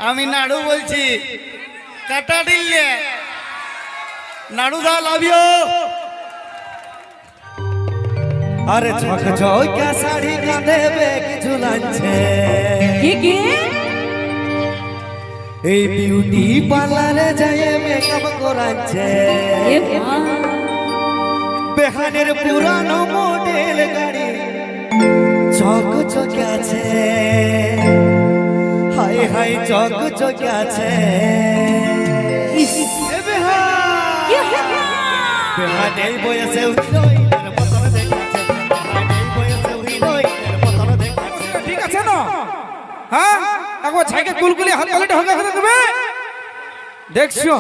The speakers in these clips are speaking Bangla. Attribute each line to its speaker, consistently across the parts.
Speaker 1: আমি নাড়ু বলছি কাটা দিল্লে নাড়ু দা লাভ ইউ।
Speaker 2: আরে ঝক ঝকা শাড়ি কাঁধে বেগ ঝুলাচ্ছে
Speaker 3: কি কি
Speaker 2: এই বিউটি পার্লারে যায় মেকআপ করাচ্ছে
Speaker 3: এ মা
Speaker 2: বেহানের পুরানো মডেল গাড়ি ঝক ঝকে আছে হাই হাই ঝক ঝকে আছে এ বেহানের বয়সে হিরোইনের পতন দেখাচ্ছে বেহানের বয়সে হিরোইনের পতন দেখাচ্ছে।
Speaker 4: ঠিক আছে না? হ্যাঁ একবার ছাইকে কুলকুলি হাত তালে ঢোকা করে দেবে। দেখছো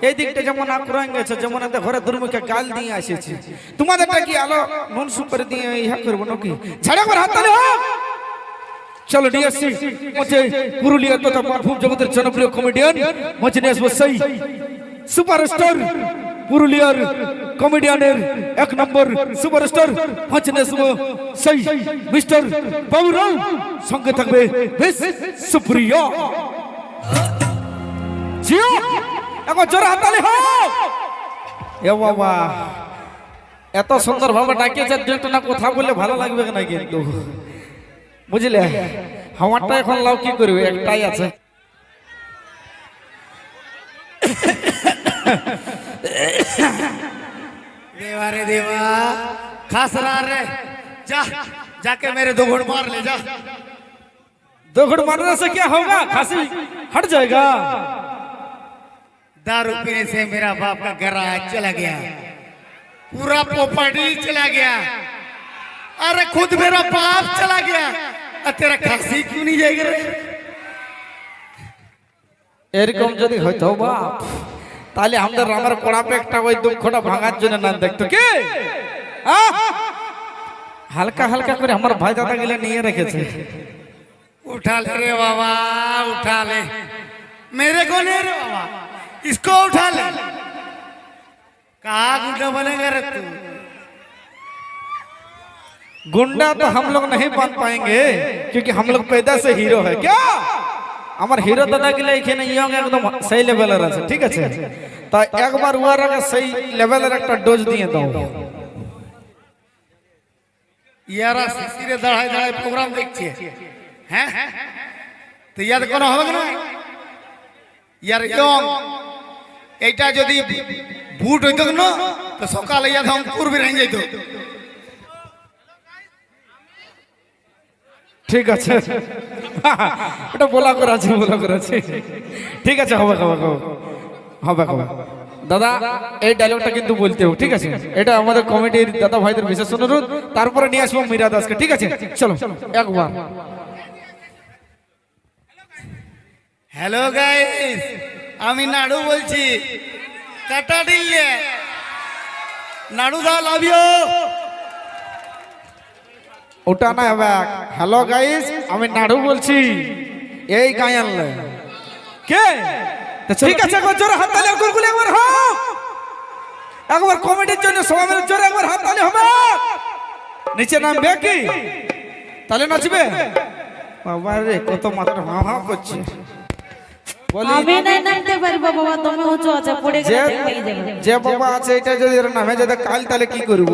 Speaker 4: এই দিকটা যেমন আক্রমণ গেছে, যেমন এতে ঘরে দুর্মুখে গাল দিয়ে আসেছে, তোমাদেরটা কি আলো নুন সুপারি দিয়ে ইহা করবো নাকি? ছাড়া একবার হাত তালে হোক। চলো নিয়ে আসছি মঞ্চে পুরুলিয়া তথা মারফুম জগতের জনপ্রিয় কমেডিয়ান মঞ্চে নিয়ে আসবো সেই সুপারস্টার পুরুলিয়ার কমেডিয়ানের এক নম্বর সুপারস্টার মঞ্চে নিয়ে আসবো সেই মিস্টার বাবুরাও, সঙ্গে থাকবে বেশ সুপ্রিয়া। জিও এখন জোরে হাততালি হোক। এ বাবা এত সুন্দর ভাবে ডাকিয়েছে, দুটো না কথা বললে ভালো লাগবে না কিন্তু, বুঝলে? আমারটা এখন লাও কি করবে, একটাই আছে।
Speaker 1: देवा रे देवा खास रहा रे जा जाके मेरे दो घुट मार ले जा।
Speaker 4: दो घुट मारने से क्या होगा, खांसी हट जाएगा।
Speaker 1: दारू पीने से मेरा बाप का गराज चला गया, पूरा प्रॉपर्टी चला गया, अरे खुद मेरा बाप चला गया, और तेरा खांसी क्यों नहीं जाएगा रे?
Speaker 4: এরকম যদি হইতো বাপ, তাহলে আমাদের রামের কোড়াপে একটা ওই দুঃখটা ভাঙার জন্য না দেখতো কি? হালকা হালকা করে আমার ভাই দাদা গেলে নিয়ে রেখেছে।
Speaker 1: उठा ले रे बाबा उठा ले, मेरे को नहीं रे बाबा, इसको उठा ले। कहाँ गुंडा बनेगा रे तू?
Speaker 4: गुंडा तो हम लोग नहीं बन पाएंगे क्योंकि हम लोग पैदा से हीरो है। क्या আমার হিরো দাদা গেলে এখানে ইয়ং একদম সেই লেভেলের আছে, ঠিক আছে? তাই একবার ওর আগে সেই লেভেলের একটা ডোজ দিয়ে দাও।
Speaker 1: ইয়ারা শিশিরে দাঁড়ায় দাঁড়ায় প্রোগ্রাম দেখছে, হ্যাঁ তো ইয়ার কোনো হবে না? ইয়ার ইয়ং এইটা যদি বুট হইতো না তো সকালে ইয়া ধাম পূর্বে রেঞ্জ যাইত।
Speaker 4: ঠিক আছে এটা বলা করাছি, বলা করাছি, ঠিক আছে, হবে হবে হবে হবে। দাদা এই ডায়লগটা কিন্তু বলতে হবে, ঠিক আছে? এটা আমাদের কমিটির দাদা ভাইদের বিশেষ অনুরোধ। তারপরে নিয়ে আসবো মীরা দাসকে, ঠিক আছে? চলো একবার।
Speaker 1: হ্যালো গাইস, আমি নাড়ু বলছি কাটা দিল্লে নাড়ু দা লাভ ইউ।
Speaker 4: ওটা না হবে। হ্যালো গাইস, আমি নাড়ু বলছি, এই গায়ে আনলে কে? ঠিক আছে জোরে হাত তালি গুলগুলি একবার হোক। একবার কমিটির জন্য সবাই মিলে জোরে একবার হাত তালি হবে। নিচে নামবে কি তাহলে নাচবে? বাবা রে কত মাথা হাঁ হাঁ করছে। বলি
Speaker 3: আমি নাই নামতে পারবো বাবা, তুমি উঁচু আছে পড়ে গেলে লেগে যাবে।
Speaker 4: যে বাবা আছে এটা যদি এর নামে যদি কাল তাহলে কি করব?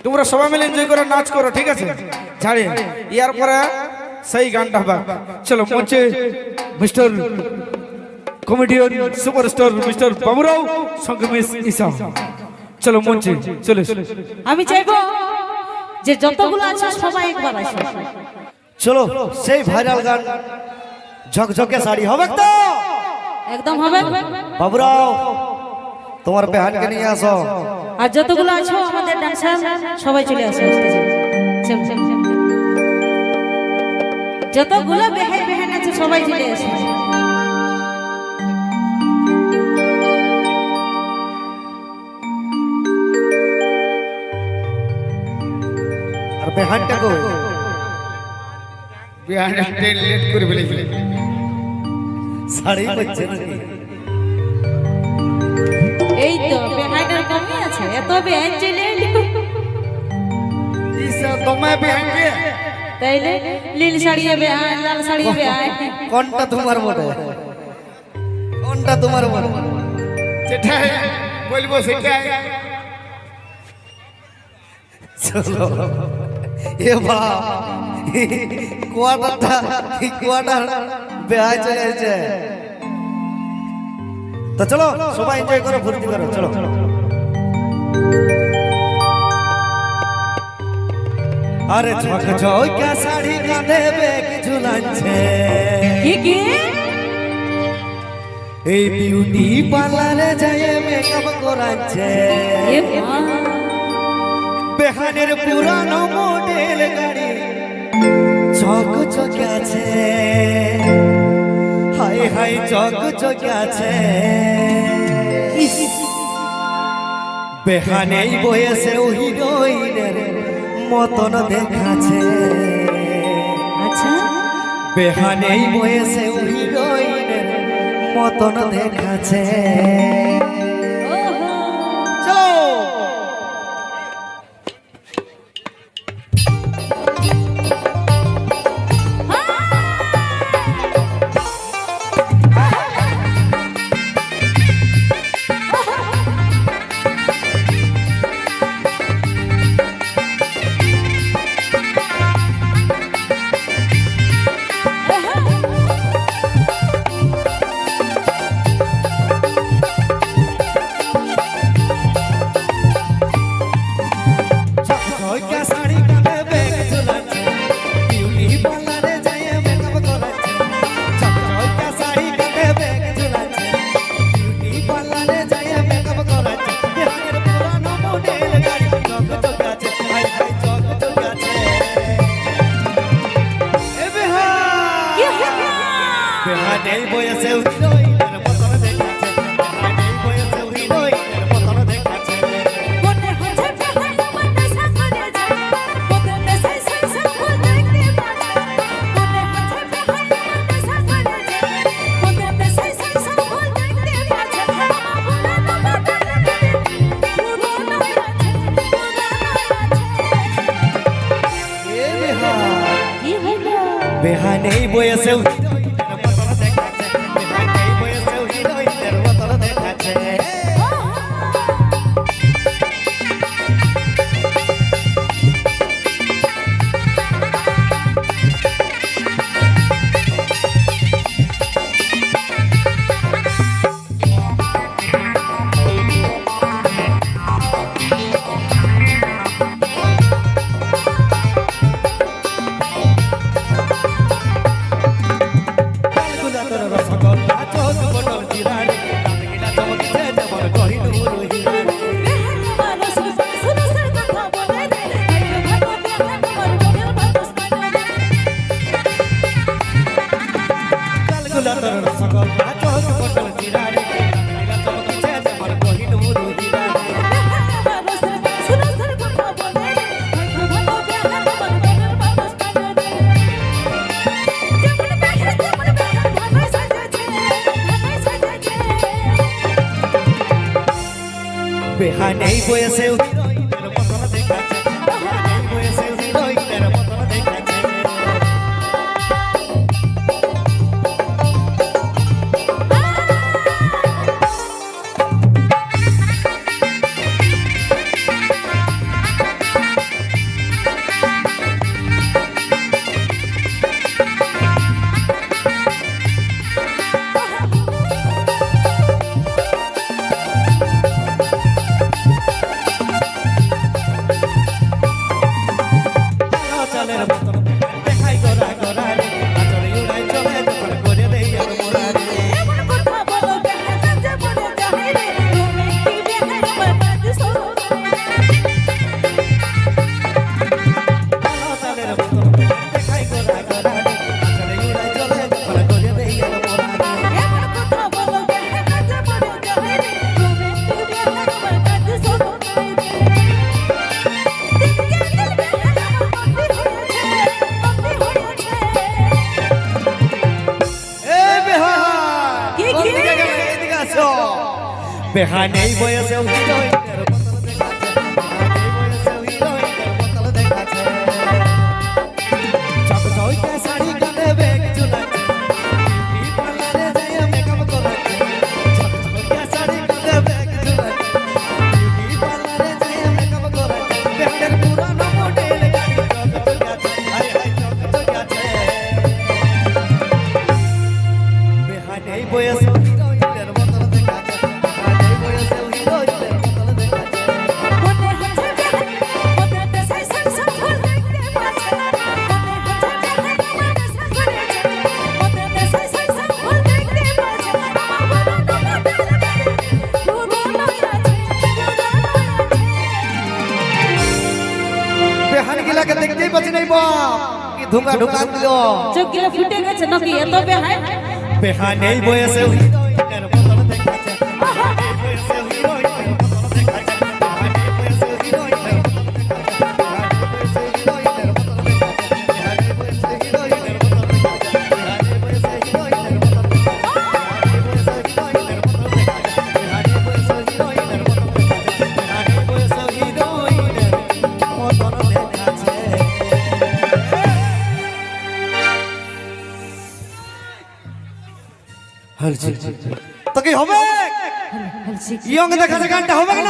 Speaker 4: তোমরা সবাই মিলে এনজয় করে নাচ করো, ঠিক আছে? ছাড়ি ইয়ার পরে সেই গানটা হবে। চলো মঞ্চে mister comedian superstar mister Baburao সঙ্গে মিস ঈশা, চলো মঞ্চে চলে।
Speaker 3: আমি চাইবো যে যতগুলো আছে সবাই একবার আসো।
Speaker 2: চলো সেই ভাইরাল গান ঝকঝকে শাড়ি হবে তো?
Speaker 3: একদম হবে।
Speaker 2: বাবুরাও তোমার বেহানকে নিয়ে আসো।
Speaker 3: আর যতগুলো আছো আমাদের ডান্সার সবাই চলে আসো স্টেজে। যতগুলো বেহাই বেহান আছে সবাই চলে আসো।
Speaker 2: আর বেহানটা কো
Speaker 1: বিহানে ট্রেন লেট করে ফেলেছিল,
Speaker 2: শাড়ি পরছে নাকি?
Speaker 3: এই তো বেহাইনের কমই আছে, এত বেহাই চলে এলো।
Speaker 1: ইসা তোমায় বিহান কে
Speaker 3: তাইলে নীল শাড়িয়ে বেআই লাল শাড়িয়ে বেআই
Speaker 2: কোনটা তোমার বটে? কোনটা তোমার বটে?
Speaker 1: যেটাই বলবো সেটাই।
Speaker 2: চলো এ বাপ, কোয়াটার বেহায় চলে এসেছে। তো চলো সবাই এনজয় করো, ফুর্তি করো, চলো। আরে ঝকঝকা শাড়ি কাঁধে বেগ ঝুলাচ্ছে,
Speaker 3: কি কি
Speaker 2: এই বিউটি পার্লারে যায় মেকআপ করাচ্ছে,
Speaker 3: এ মা
Speaker 2: বেহানের পুরানো মডেল গাড়ি ঝকঝকে আছে, হাই হাই ঝকঝকে আছে, বেহানেই বয়সেও হিরোইনের মতন দেখাচ্ছে,
Speaker 3: আচ্ছা
Speaker 2: বেহানেই বয়সেও হিরোইনের মতন দেখাচ্ছে।
Speaker 3: ওহো
Speaker 2: চলো ঝকঝকা শাড়ি কাঁধে ব্যাগ ঝুলাচ্ছে, বিউটি পার্লারে যায় মেকআপ করাচ্ছে, ঝকঝকা শাড়ি কাঁধে ব্যাগ ঝুলাচ্ছে, বিউটি পার্লারে যায় মেকআপ করাচ্ছে, বেহানের পুরানো মডেল গাড়ি ঝকঝকে আছে, হাই হাই ঝকঝকে আছে। এ বেহানেই বয়সেও হিরোইনের মতন দেখাচ্ছে, বেহানেই বয়সেও হিরোইনের মতন দেখাচ্ছে।
Speaker 3: মনে হচ্ছে বেহাই আমার নেশা করে যায় ওকে নেশায় সংসার ফুল দেখতে পাচ্ছে মনে হচ্ছে বেহাই আমার নেশা করে যায় ওকে নেশায় সংসার ফুল দেখতে পাচ্ছে আমার পুরানো বাগানে পুরানো আছে
Speaker 2: এ বেহান
Speaker 3: কি হলো
Speaker 2: বেহানেই বয়সেও হিরোইনের মতন দেখাচ্ছে, বেহানেই বয়সেও হিরোইনের মতন দেখাচ্ছে। কালকুলাতর রসগোল্লা চোখ বটল জিরানি, দাঁতগিলা চমকছে যেমন কোহিনূর হিরানি। কালকুলাতর রসগোল্লা চোখ বটল জিরানি, দাঁতগিলা চমকছে যেমন কোহিনূর হিরানি। বেহানেই বয়সেও হিরোইনের মতন দেখাচ্ছে, বেহানেই বয়সেও হিরোইনের মতন দেখাচ্ছে। চালের মতন দেখাই গোরা গোরারে, আচরে উড়াই চলে যখন করে দেই আর মোরারে। চালের মতন দেখাই গোরা গোরারে, আচরে উড়াই চলে যখন করে দেই আর মোরারে। এ বেহান
Speaker 3: কি,
Speaker 2: কোন
Speaker 3: কি?
Speaker 2: দিকে গেলে? এদিকে আসো। বেহানেই বয়সেও হিরোইনের মতন দেখাচ্ছে, বেহানেই বয়সেও হিরোইনের মতন দেখাচ্ছে। ধুকা ঢুকান দিল
Speaker 3: চোখ গিলা ফুটে গেছে নাকি এত বেহাই
Speaker 2: বেহান এই বয়সে হিরোইনের মতন দেখাচ্ছে এই বয়সে হিরোইনের মতন দেখাচ্ছে এই বয়সে হিরোইনের মতন দেখাচ্ছে এই বয়সে হিরোইনের মতন দেখাচ্ছে এই বয়সে হিরোইনের মতন দেখাচ্ছে এই বয়সে হিরোইনের মতন দেখাচ্ছে এই বয়সে হিরোইনের মতন দেখাচ্ছে এই বয়সে হিরোইনের মতন দেখাচ্ছে হলছি তো কি হবে
Speaker 3: হলসি
Speaker 2: ইয়ং দেখাচ্ছে গানটা হবে কেন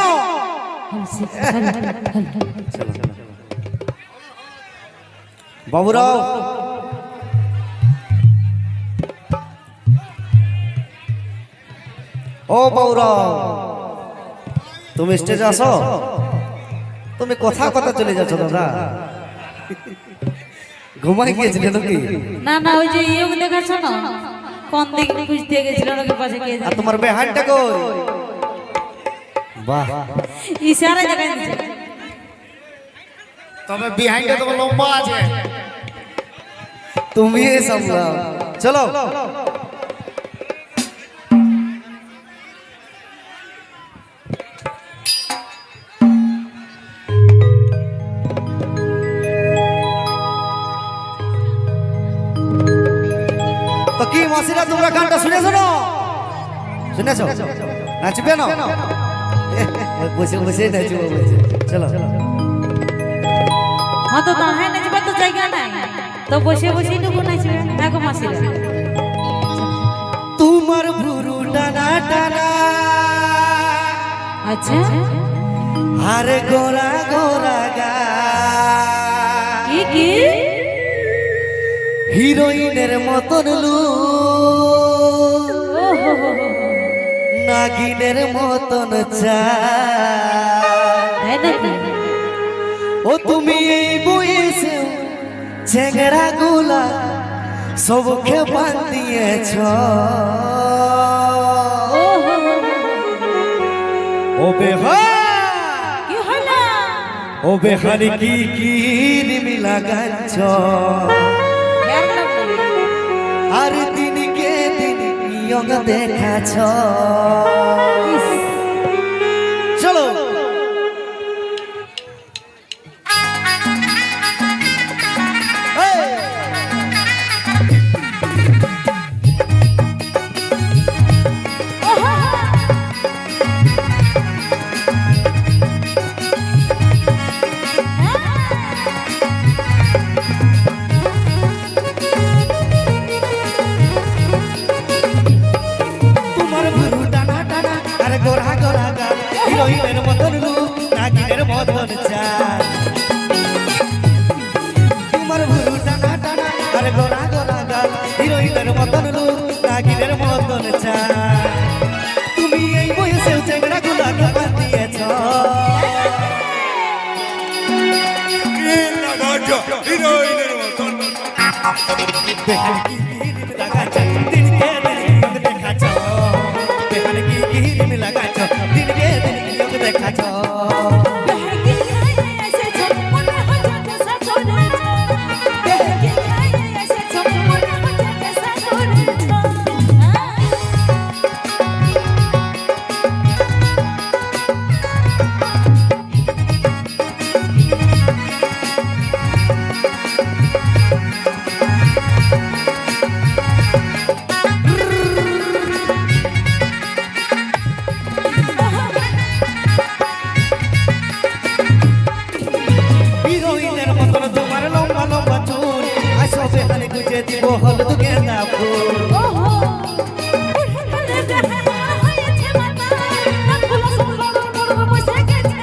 Speaker 3: হলসি
Speaker 2: বাবুরাও ও বাবুরাও তুমি স্টেজে আসো তুমি কথা কথা চলে যাচ্ছ দাদা ঘুমাই গিয়েছিলে নাকি
Speaker 3: না না ওই যে ইয়োগ দেখাচ্ছ না কোন দিক খুঁজতে গেছিল নাকি পাশে কে
Speaker 2: আর তোমার বেহানটা কই বাহ
Speaker 3: ইশারা দেখাই দিছে
Speaker 1: তবে বিহাইন্ডে তো লম্বা আছে।
Speaker 2: তুমি সামলাও চলো তো কি মাসিরা তোমরা গানটা শুনেছো না শুনেছো নাচবে না বসে বসে নাচবো বলছে চলো
Speaker 3: হ্যাঁ তো তাহাই নাচবে তো জায়গা নাই তো বসে বসে টুকু নাচবে দেখো মাসিরা
Speaker 2: তোমার ভুরু টানা টানা
Speaker 3: আচ্ছা
Speaker 2: আর গোরা গোরা গা
Speaker 3: কি কি
Speaker 2: হিরোইনের মতন লু
Speaker 3: ওহো
Speaker 2: নাগিনের মতন চা
Speaker 3: তাই নাকি
Speaker 2: ও তুমি এই বয়সে ছেঁড়া গুলা সবকে বান্ধিয়েছ
Speaker 3: ওহো
Speaker 2: ও বেহা
Speaker 3: কি হলো
Speaker 2: ও বেহারি কি কিরমি লাগাচ্ছ
Speaker 3: यार लगलो
Speaker 2: আর দিনকে দিন ইয়ং দেখাছ চলো তোমার ভুরু টানা টানা আর গোরা গোরা গা হিরোইনের মতন রূপ নাগিনের মতন চাল তোমার ভুরু টানা টানা আর গোরা গোরা গা হিরোইনের মতন রূপ নাগিনের মতন চাল তুমি এই বয়সে চেংড়া গুলাকে বাঁধিয়েছ বেহাল কি কিরিম লাগাচ্ছ দিনকে দিন ইয়ং দেখাচ্ছ বেহাল কি কিরিম লাগাচ্ছ দিনকে দিন ইয়ং দেখাচ্ছ
Speaker 3: बहकी आए ऐसे झपमन हटा कैसा छोड़े छो बहकी आए ऐसे झपमन हटा कैसा छोड़े छो
Speaker 2: হিরোইনের মতন তোমার লম্বা লম্বা চুল আসো বেহাল গুজে দিব হলুদ গেঁদা ফুল
Speaker 3: ओहो उठे भले बहना হয়েছে মাথা নাকগুলো সব বড় বড় বসে গেছে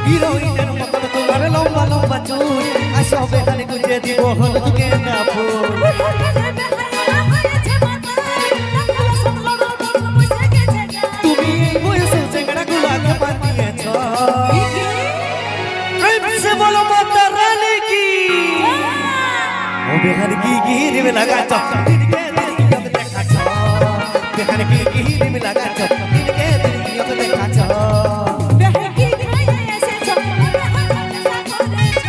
Speaker 2: হিরোইনের মতন তোমার লম্বা লম্বা চুল আসো বেহাল গুজে দিব হলুদ গেঁদা ফুল
Speaker 3: উঠে ভলে বহনা হয়েছে মাথা নাকগুলো সব বড় বড় বসে গেছে
Speaker 2: তুমি এই বয়সে চেংড়া গুলাকে বাঁধিয়েছ প্রেমসে বলো মাতা রানী কি ও বেহাল কি কিরিম লাগাচ্ছ দিনকে দিন ইয়ং দেখাচ্ছ বেহাল কি কিরিম লাগাচ্ছ দিনকে দিন ইয়ং দেখাচ্ছ
Speaker 3: बहकी आए ऐसे झपमन हटा कैसा छोड़े छो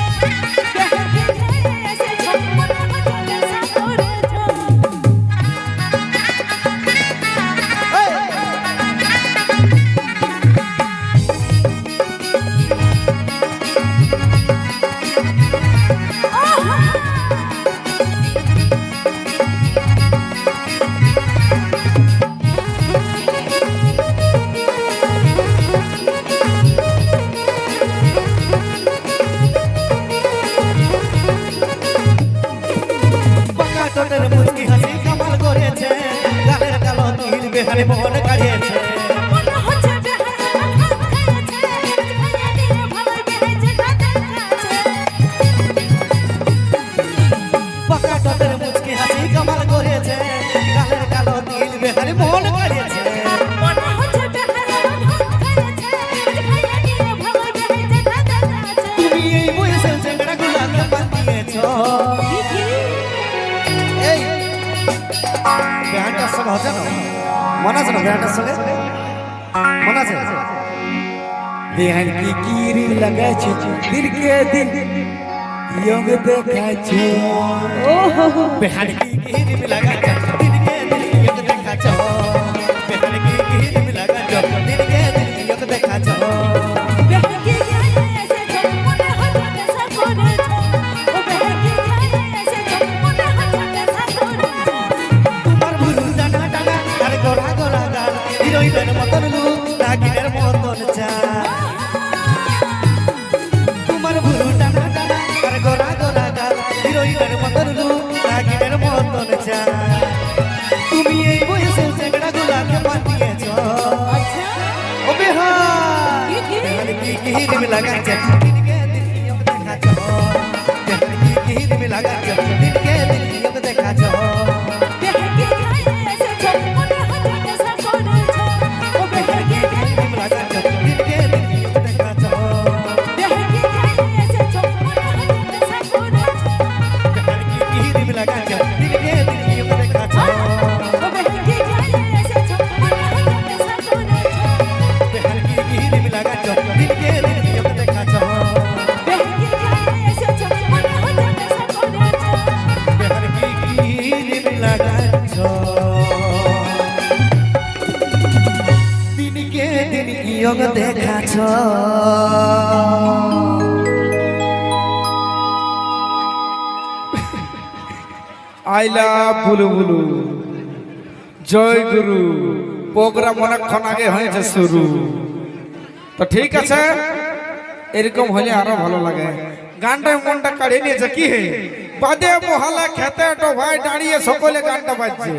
Speaker 2: পাকা টোটের মুচকি হাসি কামাল করেছে গালের কালো তিল বেহারে মন কাড়িয়েছে
Speaker 3: মনে হচ্ছে বেহায়া ভাত খেয়েছে ভাইয়া দিয়ে ভালো বেহেছে খাতে খাচ্ছে
Speaker 2: পাকা টোটের মুচকি হাসি কামাল করেছে গালের কালো তিল বেহারে মন কাড়িয়েছে
Speaker 3: মনে হচ্ছে বেহায়া ভাত খেয়েছে ভাইয়া দিয়ে ভালো বেহেছে খাতে খাচ্ছে
Speaker 2: তুমি এই বয়সে চেংড়া গুলাকে বাঁধিয়েছ এই ব্যান্ডটার সঙ্গে হচ্ছে না মনে আছে না ব্যান্ডটার সঙ্গে মনে আছে
Speaker 1: बिहान की कीरी लगा छे दिल के दिल योग देखा छे
Speaker 2: बिहार की गिर में लगा दिन के दिन योग देखा छो बिहार की गिर में लगा दिन के दिन योग देखा छो
Speaker 3: বেহাকি গায়ে এসেছো মনে হচ্ছে নেশা করেছো ও বেহাকি গায়ে এসেছো মনে হচ্ছে নেশা করেছো
Speaker 2: তোমার ভুরু ডানা ডানা আর গোরা গোরা গাল হিরোইনের মতন লুক নাগিনের মতন চা তোমার ভুরু ডানা ডানা আর গোরা গোরা গাল হিরোইনের মতন লুক নাগিনের মতন চা তুমি এই বয়সে চেংড়া গুলাকে বাঁধিয়েছ ও বিহার बिहार की गिर में लगा दिन के दिन योग देखा छो बिहार की गिर में लगा दिन के दिन योग देखा छो
Speaker 3: বেহাকি গায়ে এসেছো মনে হচ্ছে নেশা করেছো ও বেহাকি গায়ে
Speaker 2: दिन में लगा दिन के दिन योग देखा छो
Speaker 3: বেহাকি গায়ে এসেছো মনে হচ্ছে নেশা করেছো
Speaker 2: बिहार की गिर में लगा दिन के दिन योग देखा छो
Speaker 3: ও বেহাকি গায়ে এসেছো মনে হচ্ছে নেশা করেছো
Speaker 2: बिहार की गिर में लगा दिन के दिन योग देखा छो
Speaker 3: বেহাকি গায়ে এসেছো মনে হচ্ছে নেশা করেছো
Speaker 2: बिहार की गिर में लगा दिन के दिन योग देखा छो
Speaker 4: আইলা বুলু বুলু জয় গুরু প্রোগ্রাম অনেকক্ষণ আগে হয়েছে শুরু তো ঠিক আছে এরকম হলে আরো ভালো লাগে গানটা মনটা কাড়িয়ে নিয়েছে কি হে বাদে মহালা খেতে তো ভাই দাঁড়িয়ে সকলে গানটা বাজছে